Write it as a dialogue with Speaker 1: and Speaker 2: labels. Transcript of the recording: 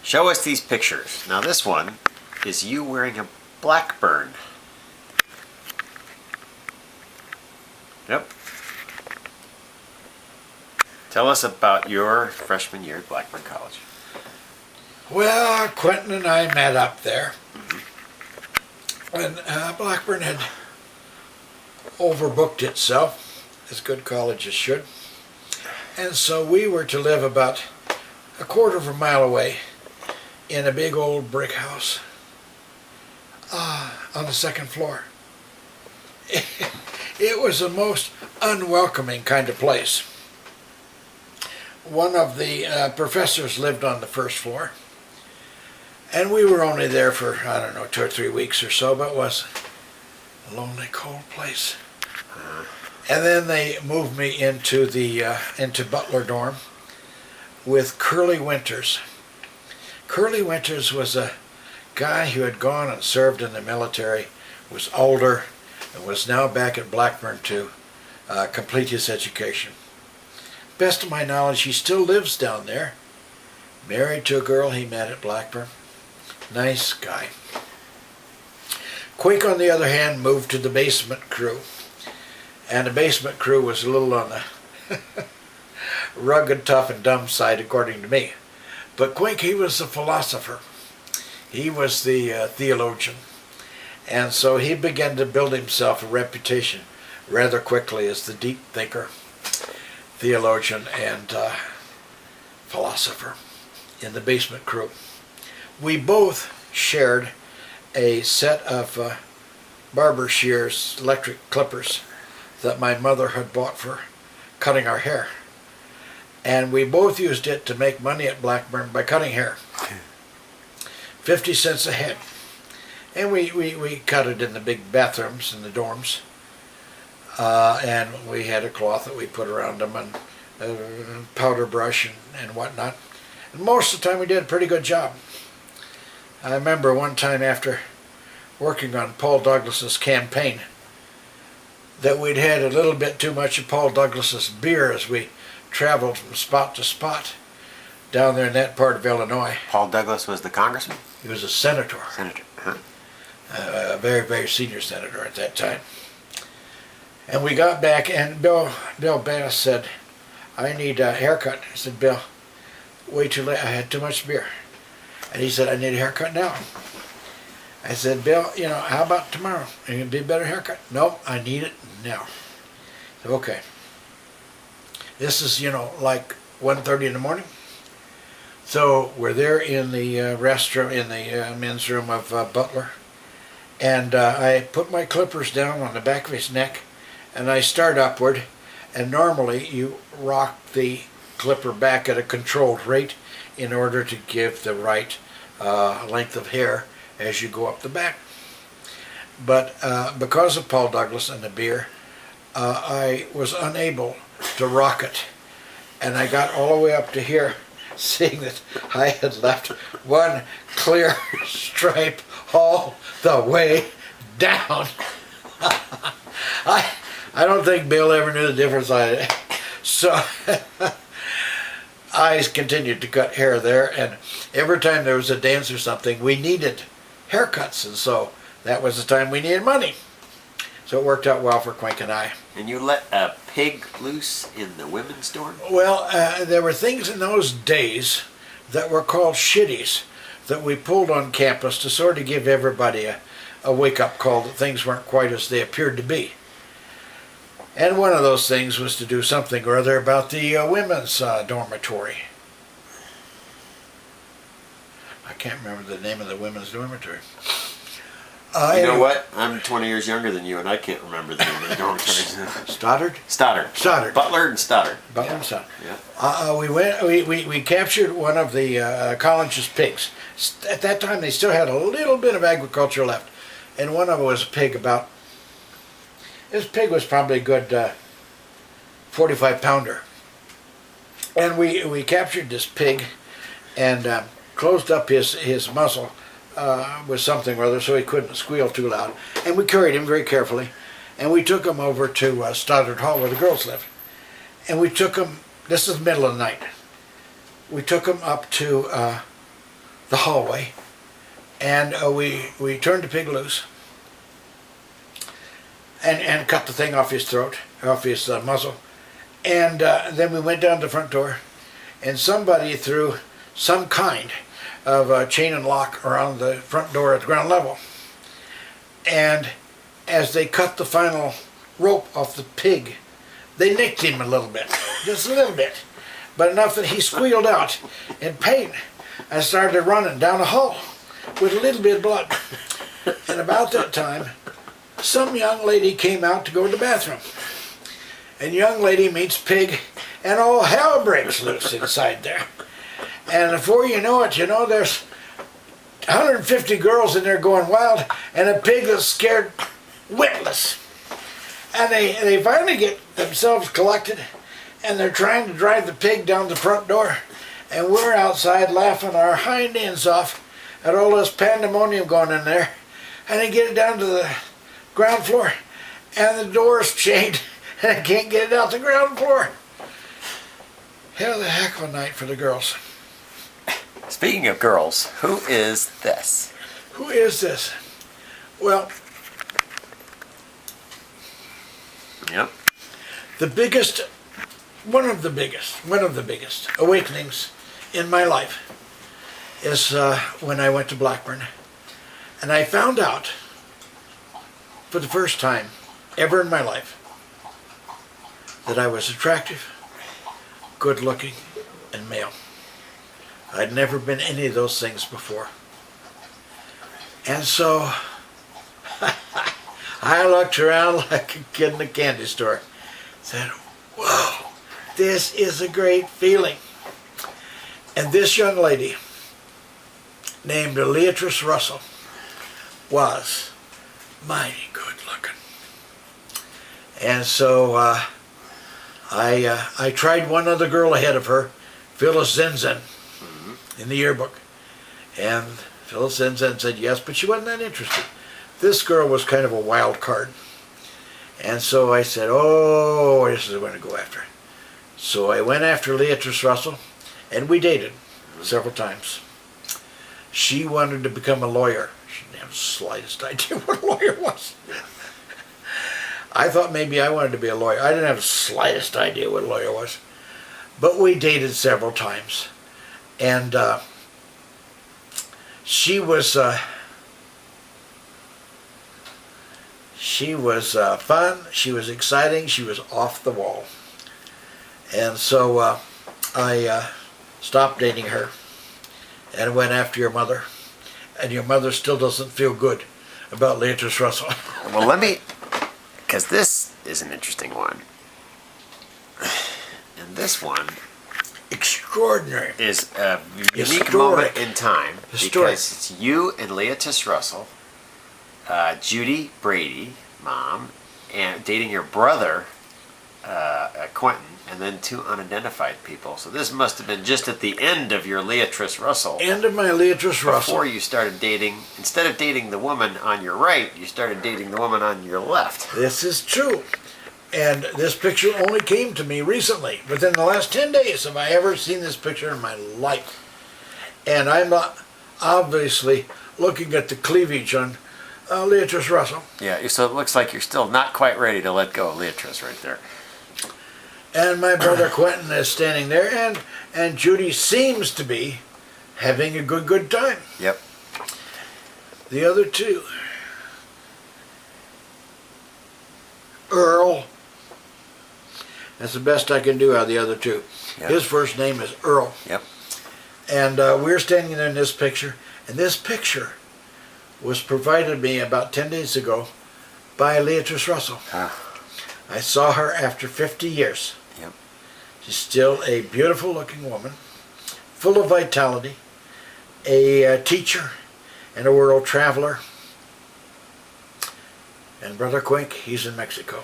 Speaker 1: Show us these pictures. Now this one is you wearing a Blackburn. Yep. Tell us about your freshman year at Blackburn College.
Speaker 2: Well, Quentin and I met up there. And Blackburn had overbooked itself, as good colleges should. And so we were to live about a quarter of a mile away in a big old brick house on the second floor. It was the most unwelcoming kind of place. One of the professors lived on the first floor, and we were only there for, I don't know, 2 or 3 weeks or so, but it was a lonely, cold place. And then they moved me into Butler dorm with Curly Winters. Curly Winters was a guy who had gone and served in the military, was older, and was now back at Blackburn to complete his education. Best of my knowledge, he still lives down there, married to a girl he met at Blackburn. Nice guy. Quake, on the other hand, moved to the basement crew. And the basement crew was a little on the rugged, tough, and dumb side, according to me. But Quake, he was a philosopher. He was the theologian. And so he began to build himself a reputation rather quickly as the deep thinker, theologian, and philosopher in the basement crew. We both shared a set of barber shears, electric clippers, that my mother had bought for cutting our hair. And we both used it to make money at Blackburn by cutting hair. 50 cents a head. And we cut it in the big bathrooms in the dorms. And we had a cloth that we put around them, and a powder brush and whatnot. And most of the time we did a pretty good job. I remember one time after working on Paul Douglas's campaign that we'd had a little bit too much of Paul Douglas's beer as we traveled from spot to spot down there in that part of Illinois.
Speaker 1: Paul Douglas was the congressman?
Speaker 2: He was a senator.
Speaker 1: Senator, huh?
Speaker 2: A very, very senior senator at that time. And we got back, and Bill Bass said, "I need a haircut." I said, "Bill, way too late. I had too much beer." And he said, "I need a haircut now." I said, "Bill, how about tomorrow? It'd be a better haircut." "Nope, I need it now." I said, "Okay." This is, like 1:30 in the morning. So we're there in the restroom, in the men's room of Butler. And I put my clippers down on the back of his neck, and I start upward. And normally you rock the clipper back at a controlled rate in order to give the right length of hair as you go up the back. But because of Paul Douglas and the beer, I was unable to rock it. And I got all the way up to here, seeing that I had left one clear stripe all the way down. I don't think Bill ever knew the difference. So I continued to cut hair there, and every time there was a dance or something, we needed haircuts, and so that was the time we needed money. So it worked out well for Quink and I.
Speaker 1: And you let a pig loose in the women's dorm?
Speaker 2: Well, there were things in those days that were called shitties that we pulled on campus to sort of give everybody a wake-up call that things weren't quite as they appeared to be. And one of those things was to do something or other about the women's dormitory. I can't remember the name of the women's dormitory.
Speaker 1: You know what? I'm 20 years younger than you, and I can't remember the name of the dormitories.
Speaker 2: Stoddard?
Speaker 1: Stoddard. Butler and Stoddard.
Speaker 2: Butler and Stoddard.
Speaker 1: Yeah.
Speaker 2: We captured one of the college's pigs. At that time, they still had a little bit of agriculture left, and one of them was a pig about. This pig was probably a good 45-pounder, and we captured this pig, and closed up his muzzle with something or other so he couldn't squeal too loud. And we carried him very carefully, and we took him over to Stoddard Hall where the girls lived. And we took him, this is the middle of the night, we took him up to the hallway, and we turned the pig loose and cut the thing off his throat, off his muzzle, and then we went down to the front door, and somebody threw some kind of a chain and lock around the front door at the ground level. And as they cut the final rope off the pig, they nicked him a little bit, just a little bit, but enough that he squealed out in pain and started running down the hall with a little bit of blood. And about that time, some young lady came out to go to the bathroom. And young lady meets pig, and all hell breaks loose inside there. And before you know it, there's 150 girls in there going wild, and a pig that's scared witless. And they finally get themselves collected, and they're trying to drive the pig down the front door, and we're outside laughing our hind ends off at all this pandemonium going in there, and they get it down to the ground floor, and the door's chained, and I can't get it out the ground floor. Hell, the heck of a night for the girls.
Speaker 3: Speaking of girls, who is this?
Speaker 2: Who is this? Well,
Speaker 3: Yep.
Speaker 2: one of the biggest awakenings in my life is when I went to Blackburn, and I found out for the first time ever in my life that I was attractive, good looking, and male. I'd never been any of those things before. And so I looked around like a kid in a candy store. Said, whoa, this is a great feeling. And this young lady named Leatrice Russell was mighty good looking. And so I tried one other girl ahead of her, Phyllis Zinzin, in the yearbook. And Phyllis Zinzin said yes, but she wasn't that interested. This girl was kind of a wild card. And so I said, oh, this is what I'm going to go after. So I went after Leatrice Russell, and we dated several times. She wanted to become a lawyer. She didn't have the slightest idea what a lawyer was. I thought maybe I wanted to be a lawyer. I didn't have the slightest idea what a lawyer was. But we dated several times. And she was fun, she was exciting, she was off the wall. And so I stopped dating her and went after your mother. And your mother still doesn't feel good about Leatrice Russell.
Speaker 3: Well, because this is an interesting one. And this one
Speaker 2: Extraordinary.
Speaker 3: is a unique
Speaker 2: Historic.
Speaker 3: moment in time.
Speaker 2: Historic.
Speaker 3: Because it's you and Leatrice Russell, Judy Brady, mom, and dating your brother, Quentin, and then two unidentified people. So this must have been just at the end of your Leatrice Russell.
Speaker 2: End of my Leatrice Russell.
Speaker 3: Before you started dating, instead of dating the woman on your right, you started dating the woman on your left.
Speaker 2: This is true. And this picture only came to me recently. Within the last 10 days have I ever seen this picture in my life. And I'm obviously looking at the cleavage on Leatrice Russell.
Speaker 3: Yeah, so it looks like you're still not quite ready to let go of Leatrice right there.
Speaker 2: And my brother Quentin is standing there, and Judy seems to be having a good time.
Speaker 3: Yep.
Speaker 2: The other two, Earl, that's the best I can do out of the other two.
Speaker 3: Yep.
Speaker 2: His first name is Earl.
Speaker 3: Yep.
Speaker 2: And we're standing there in this picture, and this picture was provided me about 10 days ago by Leatrice Russell. I saw her after 50 years.
Speaker 3: Yep.
Speaker 2: She's still a beautiful looking woman, full of vitality, a teacher and a world traveler. And Brother Quink, he's in Mexico.